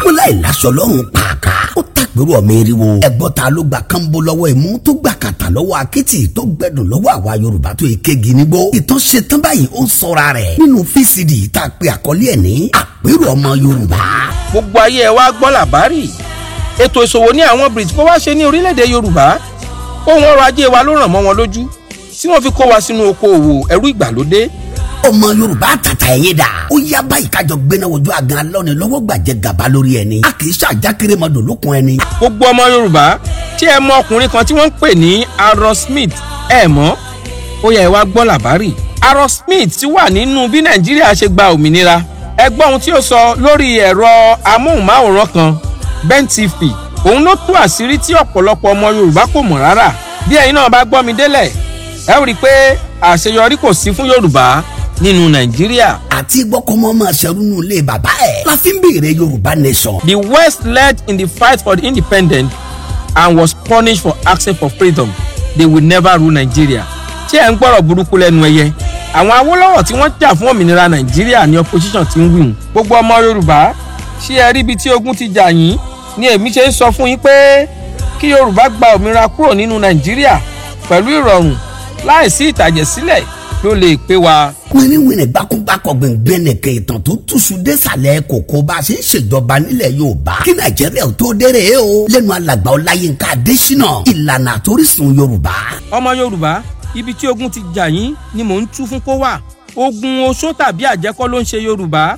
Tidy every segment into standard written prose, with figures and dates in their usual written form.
wọn láì láṣọ lọ́rùn pàákà ó tàgbérò ọmọ eriwo ẹgbọ́n ta ló gba kánbó lọ́wọ́ imú tó gbà kàtà lọ́wọ́ akétì tó gbẹ̀dùn lọ́wọ́ àwa Yorùbá tó ìkégi nígbó ìtàn ṣetán báyìí ó ń sọra rẹ̀ nínú VCD tá a pe àkọlé ẹ̀ ní àpérò ọmọ Yorùbá. gbogbo ayé ẹ wá gbọ́ làbárì ètò ìṣòwò ní àwọn bridge kó wá ṣe ní orílẹ̀-èdè Yorùbá ohun ọrọ̀ ajé wa ló ràn mọ́ wọn lójú tí wọ́n fi kó wa sínú okòòwò ẹrú ìgbàlódé. ọmọ Yorùbá tàtà ẹ̀yìn dà ó yá báyìí kájọ gbéná wojú àgàn alọ́ni lọ́wọ́ gbàjẹ́ gàba lórí ẹni a kì í ṣàjákèrè mọ́dọ̀ lókun ẹni. gbogbo ọmọ Yorùbá tí ẹ mọ ọkùnrin kan tí wọ́n ń pè ní Apero Smith ẹ mọ̀ ó yẹ ẹ wá gbọ́ làbárì. Apero Smith ti wà nínú bí Nàìjíríà ṣe gba òmìnira ẹ gbọ́ ohun tí ó sọ lórí ẹ̀rọ amóhùnmáwòrán kan Ben TV òun ló tú àṣírí tí ọ̀pọ̀lọpọ̀ ọmọ Yorùbá kò mọ̀ rárá bí ẹ̀yin náà bá gbọ́ mi délẹ̀ ẹ rí i pé àṣeyọrí kò sí fún Yorùbá nínú Nàìjíríà. àti gbọ́kọ́mọ́ máa ṣerú nù lé bàbá ẹ̀ la fi ń béèrè Yorùbá nation. The West led in the fight for the independence and was punished for asking for freedom. They will never rule Nigeria. tí ẹ̀ ń gbọ́rọ̀ burúkú lẹ́nu ẹyẹ àwọn Awólọ́wọ̀ tí wọ́n jà fún òmìnira Nàìjíríà ní opposition ti ń wíwùn. gbogbo ọmọ Yorùbá ṣé ẹ rí ibi tí ogun ti jà yín ni èmi ṣe ń sọ fún yín pé kí Yorùbá gba òmìnira kúrò nínú Nàìjíríà pẹ̀lú ìrọ̀rùn láìsí ìtàjẹ̀sílẹ̀ ló lè pé wa. wíníwíní gbákúgbákọ̀ gbẹ̀ngbẹ̀ nìkan ìtàn tó túṣu désàlẹ̀ kòkó bá a ṣe ń ṣèjọba nílẹ̀ Yorùbá kí Nàìjíríà tó dérè o lẹ́nu alàgbà Ọláyínká Adéṣínà ìlànà àtòrísùn Yorùbá. ọmọ Yorùbá ibi tí ogun ti jà yín ni mò ń tú fún kó wà ogun oṣó tàbí àjẹkọ́ ló ń ṣe Yorùbá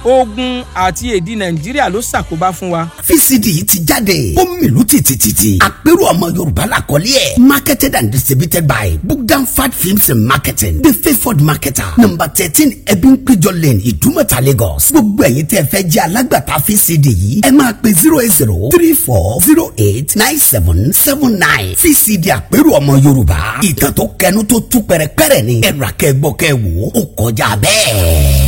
ogun àti èdè Nàìjíríà ló ṣàkóbá fún wa. VCD yìí ti jáde ó mìlú tìtìtìtì àpérò ọmọ Yorùbá làkọlé ẹ̀ marketed and distributed by Bookdanford Films and Marketing the favoured marketer number 13 Ebinpejo Lane Ìdúmọ̀tà Lagos. gbogbo ẹ̀yin tẹ́ fẹ́ jẹ́ alágbàtà VCD yìí ẹ máa pe 08034089779 VCD àpérò ọmọ Yorùbá ìtàn tó kẹnu tó tú pẹ̀rẹ̀pẹ̀rẹ̀ ni ẹ̀rọ akẹ́gbọ́ kẹ́ wò ó kọjá bẹ́ẹ̀.